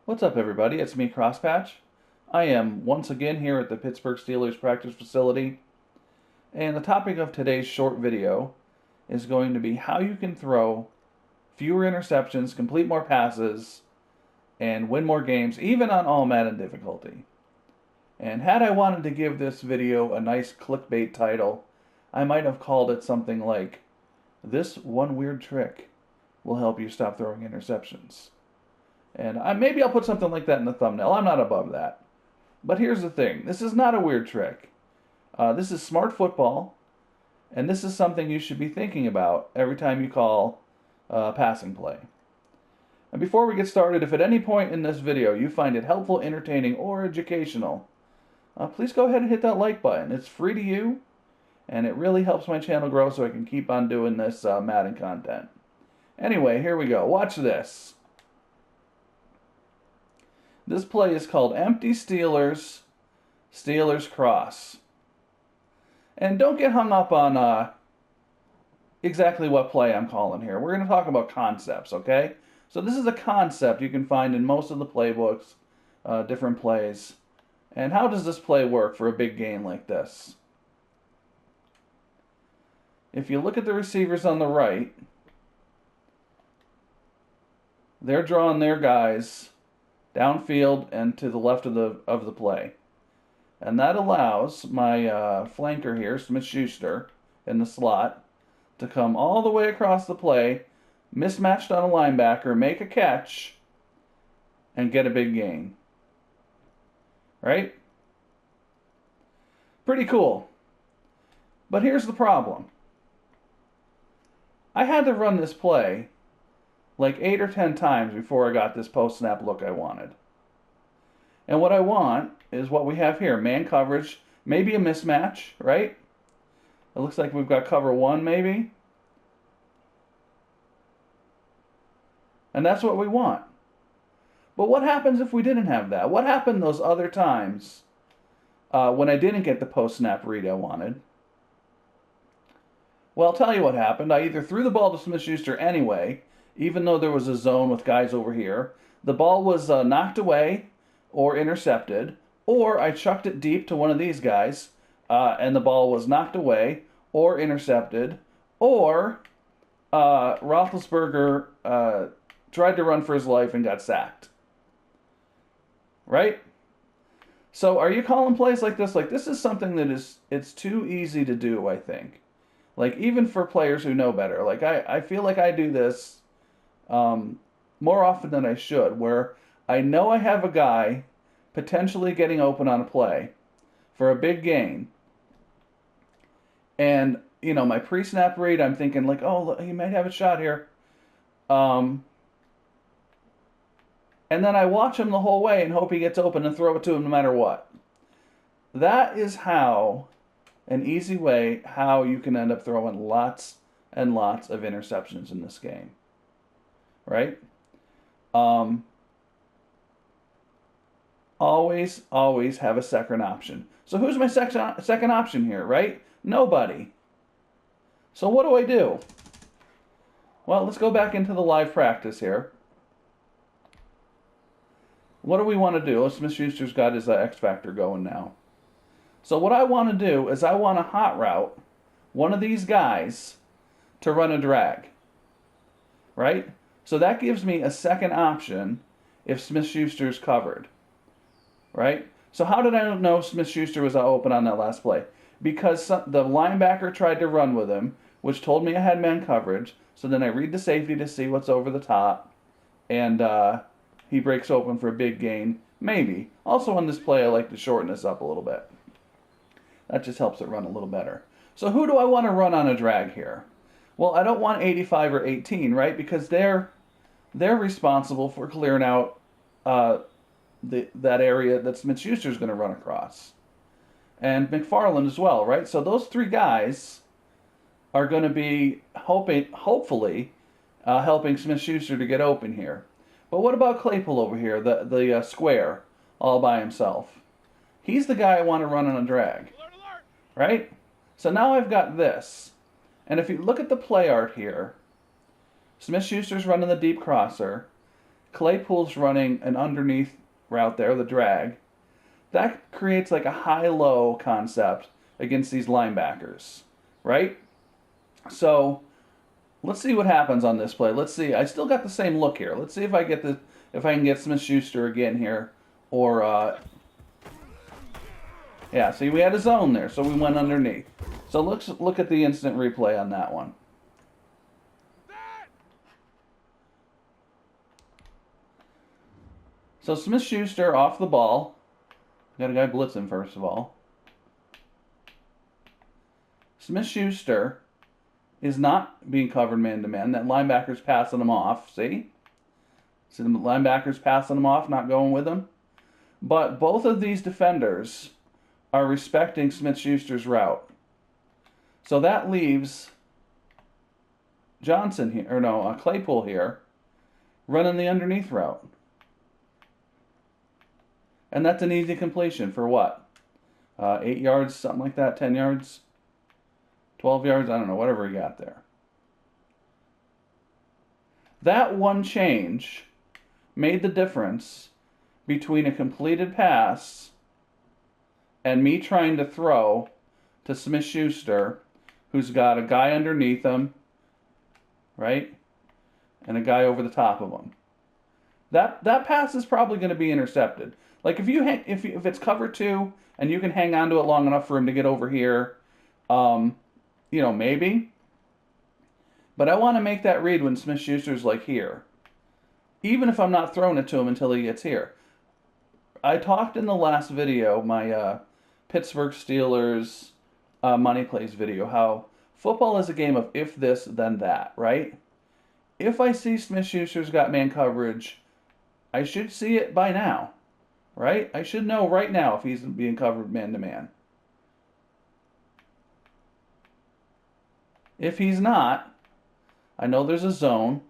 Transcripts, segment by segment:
What's up, everybody? It's me, Crosspatch. I am once again here at the Pittsburgh Steelers practice facility, and the topic of today's short video is going to be how you can throw fewer interceptions, complete more passes, and win more games, even on All-Madden difficulty. And had I wanted to give this video a nice clickbait title, I might have called it something like, "This one weird trick will help you stop throwing interceptions." And maybe I'll put something like that in the thumbnail. I'm not above that. But here's the thing. This is not a weird trick. This is smart football, and this is something you should be thinking about every time you call a passing play. And before we get started, if at any point in this video you find it helpful, entertaining, or educational, please go ahead and hit that like button. It's free to you, and it really helps my channel grow so I can keep on doing this Madden content. Anyway, here we go. Watch this. This play is called Empty Steelers, Steelers Cross. And don't get hung up on exactly what play I'm calling here. We're going to talk about concepts, okay? So this is a concept you can find in most of the playbooks, different plays. And how does this play work for a big game like this? If you look at the receivers on the right, they're drawing their guys downfield and to the left of the play. And that allows my flanker here, Smith-Schuster, in the slot, to come all the way across the play, mismatched on a linebacker, make a catch, and get a big gain. Right? Pretty cool. But here's the problem. I had to run this play like 8 or 10 times before I got this post-snap look I wanted. And what I want is what we have here. Man coverage, maybe a mismatch, right? It looks like we've got cover 1 maybe. And that's what we want. But what happens if we didn't have that? What happened those other times when I didn't get the post-snap read I wanted? Well, I'll tell you what happened. I either threw the ball to Smith-Schuster anyway, even though there was a zone with guys over here. The ball was knocked away or intercepted, or I chucked it deep to one of these guys, and the ball was knocked away or intercepted, or Roethlisberger tried to run for his life and got sacked. Right? So are you calling plays like this? Like, this is something that it's too easy to do, I think. Like, even for players who know better. Like, I feel like I do this more often than I should, where I know I have a guy potentially getting open on a play for a big gain, and you know, my pre-snap read, I'm thinking like, oh, he might have a shot here, and then I watch him the whole way and hope he gets open and throw it to him no matter what. That is how, an easy way, how you can end up throwing lots and lots of interceptions in this game. Right? Always have a second option. So who's my second option here, right? Nobody. So what do I do? Well, let's go back into the live practice here. What do we want to do? Smith-Schuster's got his X Factor going now. So what I want to do is I want to hot route one of these guys to run a drag. Right? So that gives me a second option if Smith-Schuster's covered. Right? So how did I know Smith-Schuster was open on that last play? Because the linebacker tried to run with him, which told me I had man coverage. So then I read the safety to see what's over the top. And he breaks open for a big gain. Maybe. Also on this play, I like to shorten this up a little bit. That just helps it run a little better. So who do I want to run on a drag here? Well, I don't want 85 or 18, right? Because they're responsible for clearing out that area that Smith-Schuster's going to run across. And McFarland as well, right? So those three guys are going to be hopefully helping Smith-Schuster to get open here. But what about Claypool over here, the square, all by himself? He's the guy I want to run on a drag, right? So now I've got this. And if you look at the play art here, Smith-Schuster's running the deep crosser. Claypool's running an underneath route there, the drag. That creates like a high-low concept against these linebackers, right? So let's see what happens on this play. Let's see. I still got the same look here. Let's see if I can get Smith-Schuster again here, or yeah. See, we had a zone there, so we went underneath. So let's look at the instant replay on that one. So Smith-Schuster off the ball. Got a guy blitzing first of all. Smith-Schuster is not being covered man-to-man. That linebacker's passing him off, see? See the linebacker's passing him off, not going with him? But both of these defenders are respecting Smith-Schuster's route. So that leaves Johnson here, or no, Claypool here, running the underneath route. And that's an easy completion for what? 8 yards, something like that, 10 yards, 12 yards, I don't know, whatever he got there. That one change made the difference between a completed pass and me trying to throw to Smith-Schuster, who's got a guy underneath him, right? And a guy over the top of him. That pass is probably going to be intercepted. Like if it's cover 2 and you can hang on to it long enough for him to get over here, maybe. But I want to make that read when Smith-Schuster's like here. Even if I'm not throwing it to him until he gets here. I talked in the last video, my Pittsburgh Steelers money plays video, how football is a game of if this, then that, right? If I see Smith-Schuster's got man coverage, I should see it by now, right? I should know right now if he's being covered man-to-man. If he's not, I know there's a zone.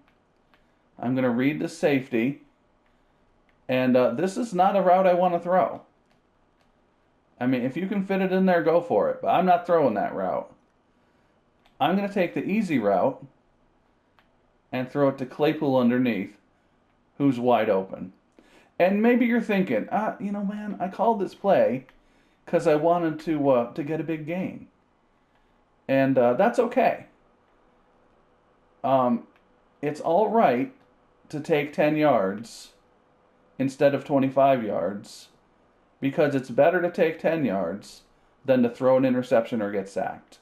I'm going to read the safety. And this is not a route I want to throw. I mean, if you can fit it in there, go for it. But I'm not throwing that route. I'm going to take the easy route and throw it to Claypool underneath, who's wide open. And maybe you're thinking, man, I called this play because I wanted to get a big gain. And that's okay. It's all right to take 10 yards instead of 25 yards because it's better to take 10 yards than to throw an interception or get sacked.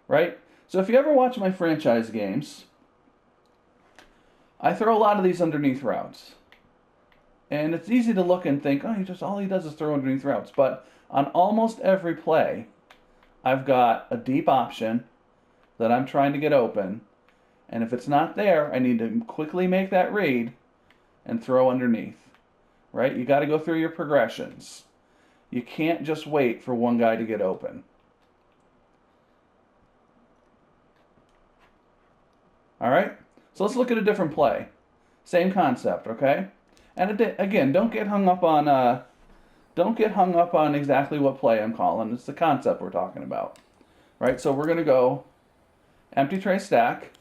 Right? So if you ever watch my franchise games, I throw a lot of these underneath routes. And it's easy to look and think, all he does is throw underneath routes. But on almost every play, I've got a deep option that I'm trying to get open. And if it's not there, I need to quickly make that read and throw underneath. Right? You got to go through your progressions. You can't just wait for one guy to get open. All right? So let's look at a different play. Same concept, okay? And again, don't get hung up on exactly what play I'm calling. It's the concept we're talking about. Right? So we're going to go empty tray stack,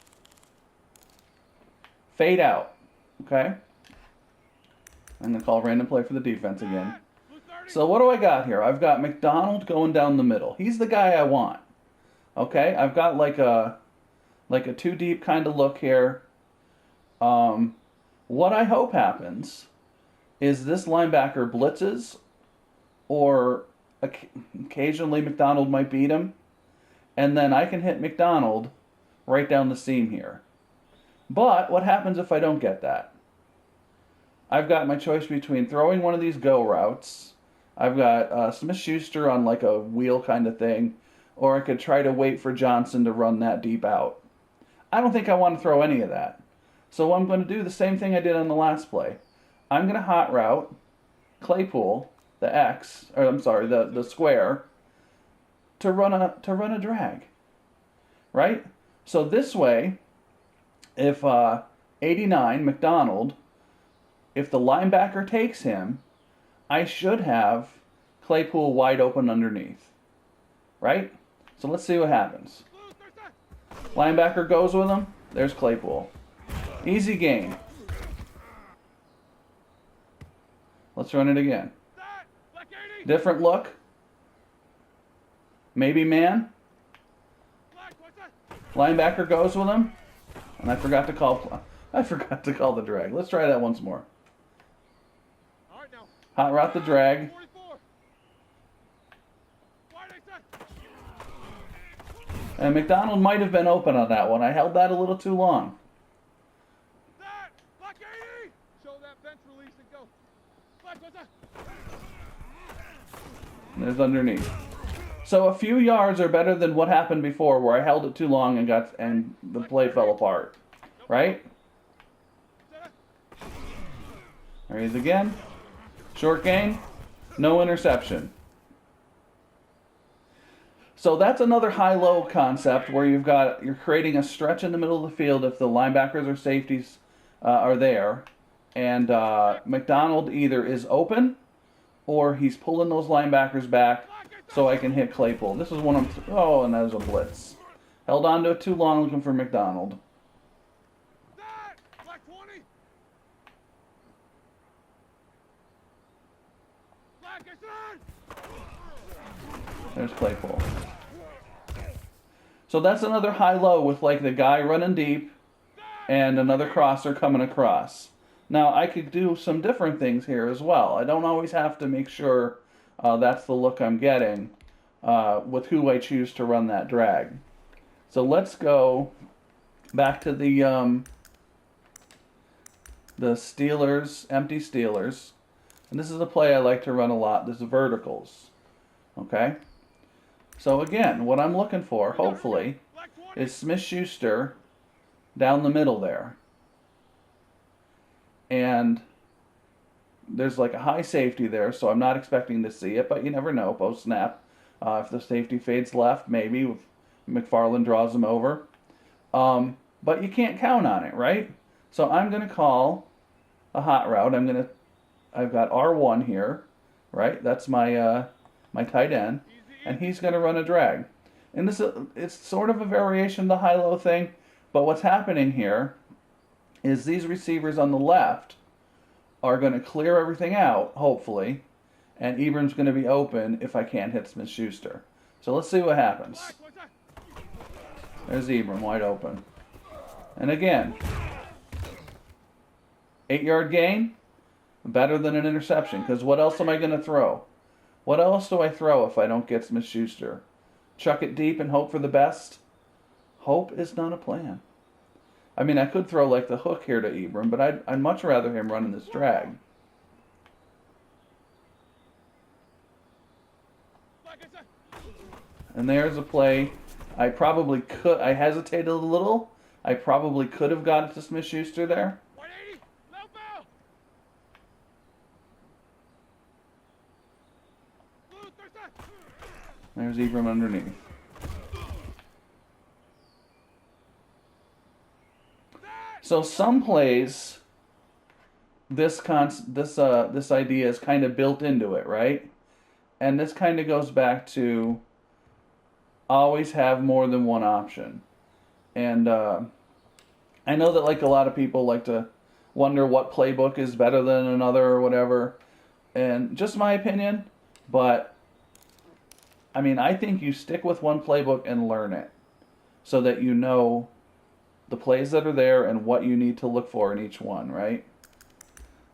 fade out, okay? I'm going to call random play for the defense again. So what do I got here? I've got McDonald going down the middle. He's the guy I want. Okay? I've got like a two deep kind of look here. What I hope happens is this linebacker blitzes, or occasionally McDonald might beat him, and then I can hit McDonald right down the seam here. But what happens if I don't get that? I've got my choice between throwing one of these go routes. I've got Smith-Schuster on like a wheel kind of thing, or I could try to wait for Johnson to run that deep out. I don't think I want to throw any of that. So I'm going to do the same thing I did on the last play. I'm going to hot route Claypool, the square, to run a drag. Right? So this way, if 89, McDonald, if the linebacker takes him, I should have Claypool wide open underneath. Right? So let's see what happens. Linebacker goes with him. There's Claypool. Easy game. Let's run it again. Different look. Maybe man. Linebacker goes with him. And I forgot to call the drag. Let's try that once more. Hot route the drag. And McDonald might have been open on that one. I held that a little too long. There's underneath. So a few yards are better than what happened before, where I held it too long and the play fell apart. Right? There he is again. Short gain. No interception. So that's another high-low concept where you're creating a stretch in the middle of the field if the linebackers or safeties are there, and McDonald either is open or he's pulling those linebackers back so I can hit Claypool. This is one and that was a blitz. Held on to it too long looking for McDonald. There's Claypool. So that's another high-low with like the guy running deep and another crosser coming across. Now I could do some different things here as well. I don't always have to make sure that's the look I'm getting with who I choose to run that drag. So let's go back to the Steelers, empty Steelers. And this is a play I like to run a lot. This is verticals. Okay? So again, what I'm looking for, hopefully, is Smith-Schuster down the middle there. And there's like a high safety there, so I'm not expecting to see it, but you never know, post-snap. If the safety fades left, maybe if McFarland draws him over. But you can't count on it, right? So I'm going to call a hot route. I've got R1 here, right? That's my my tight end. And he's going to run a drag. And it's sort of a variation of the high-low thing, but what's happening here is these receivers on the left are going to clear everything out, hopefully, and Ibram's going to be open if I can't hit Smith-Schuster. So let's see what happens. There's Ibram, wide open. And again, 8-yard gain, better than an interception, because what else am I going to throw? What else do I throw if I don't get Smith-Schuster? Chuck it deep and hope for the best? Hope is not a plan. I mean, I could throw like the hook here to Ibram, but I'd much rather him running this drag. And there's a play. I hesitated a little. I probably could have got it to Smith-Schuster there. There's Ibram underneath. So some plays, this idea is kind of built into it, right? And this kind of goes back to always have more than one option. And I know that like a lot of people like to wonder what playbook is better than another or whatever. And just my opinion, but I mean, I think you stick with one playbook and learn it so that you know the plays that are there and what you need to look for in each one, right?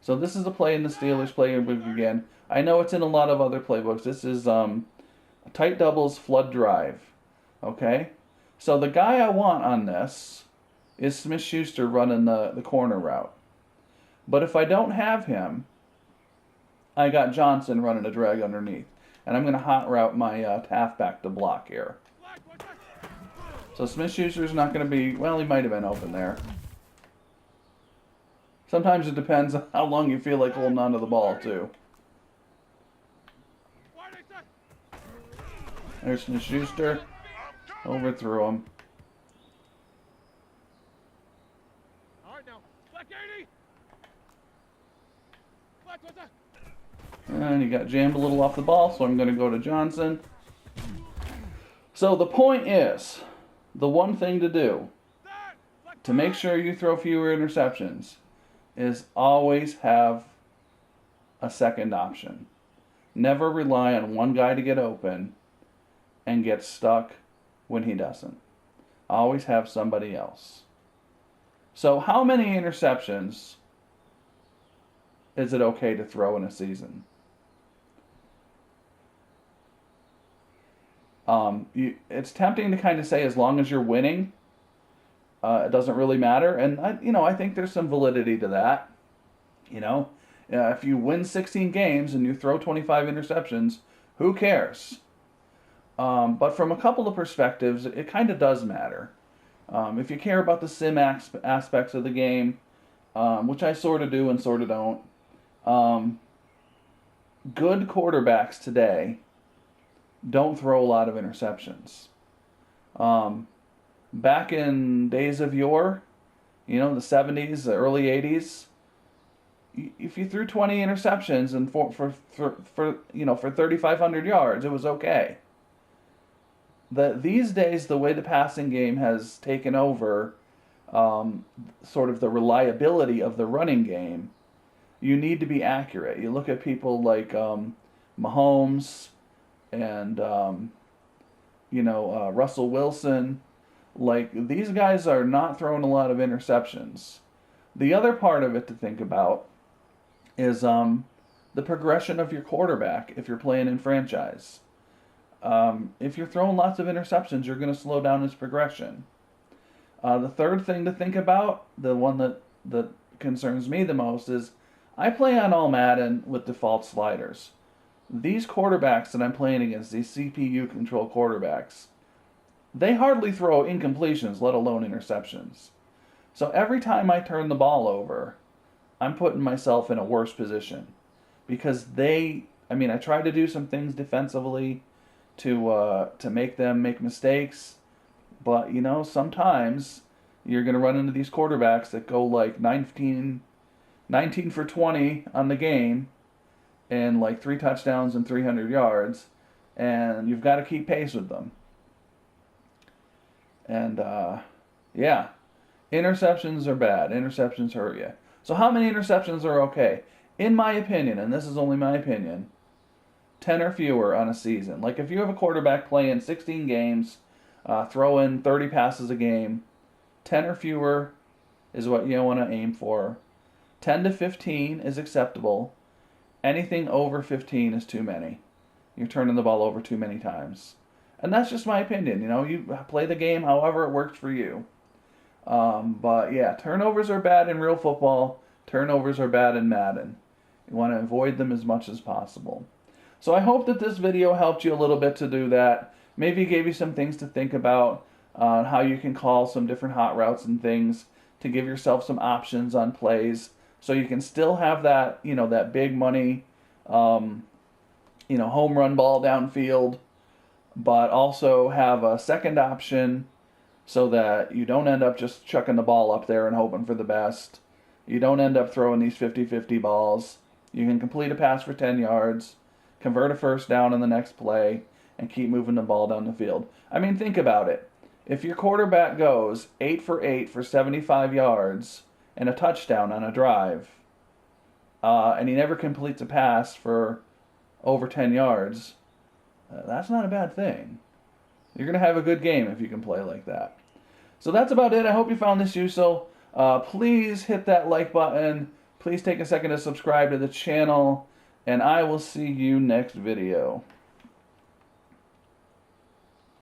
So this is a play in the Steelers playbook again. I know it's in a lot of other playbooks. This is tight doubles flood drive, okay? So the guy I want on this is Smith-Schuster running the corner route. But if I don't have him, I got Johnson running a drag underneath. And I'm going to hot route my halfback to block here. So Smith-Schuster's not going to be, well, he might have been open there. Sometimes it depends on how long you feel like holding on to the ball, too. There's Smith-Schuster. Overthrew him. And he got jammed a little off the ball, so I'm going to go to Johnson. So the point is, the one thing to do to make sure you throw fewer interceptions is always have a second option. Never rely on one guy to get open and get stuck when he doesn't. Always have somebody else. So how many interceptions is it okay to throw in a season? It's tempting to kind of say as long as you're winning, it doesn't really matter. And I think there's some validity to that. If you win 16 games and you throw 25 interceptions, who cares? But from a couple of perspectives, it kind of does matter. If you care about the sim aspects of the game, which I sort of do and sort of don't, good quarterbacks today don't throw a lot of interceptions. Back in days of yore, the 70s, the early 80s, if you threw 20 interceptions and for 3,500 yards, it was okay. These days, the way the passing game has taken over, sort of the reliability of the running game, you need to be accurate. You look at people like Mahomes and Russell Wilson. Like, these guys are not throwing a lot of interceptions. The other part of it to think about is the progression of your quarterback if you're playing in franchise. If you're throwing lots of interceptions, you're going to slow down his progression. The third thing to think about, the one that concerns me the most, is I play on All-Madden with default sliders. These quarterbacks that I'm playing against, these CPU-controlled quarterbacks, they hardly throw incompletions, let alone interceptions. So every time I turn the ball over, I'm putting myself in a worse position. Because I try to do some things defensively to make them make mistakes, but sometimes you're going to run into these quarterbacks that go like 19 for 20 on the game and like 3 touchdowns and 300 yards, and you've got to keep pace with them. And interceptions are bad. Interceptions hurt you. So how many interceptions are okay? In my opinion, and this is only my opinion, 10 or fewer on a season. Like if you have a quarterback playing 16 games, throwing 30 passes a game, 10 or fewer is what you want to aim for. 10 to 15 is acceptable. Anything over 15 is too many. You're turning the ball over too many times. And that's just my opinion. You play the game however it works for you. But yeah, turnovers are bad in real football. Turnovers are bad in Madden. You want to avoid them as much as possible. So I hope that this video helped you a little bit to do that. Maybe gave you some things to think about on how you can call some different hot routes and things to give yourself some options on plays so you can still have that, that big money, home run ball downfield, but also have a second option so that you don't end up just chucking the ball up there and hoping for the best. You don't end up throwing these 50-50 balls. You can complete a pass for 10 yards, convert a first down in the next play, and keep moving the ball down the field. Think about it. If your quarterback goes 8 for 8 for 75 yards and a touchdown on a drive, and he never completes a pass for over 10 yards, that's not a bad thing. You're going to have a good game if you can play like that. So that's about it. I hope you found this useful. Please hit that like button. Please take a second to subscribe to the channel. And I will see you next video.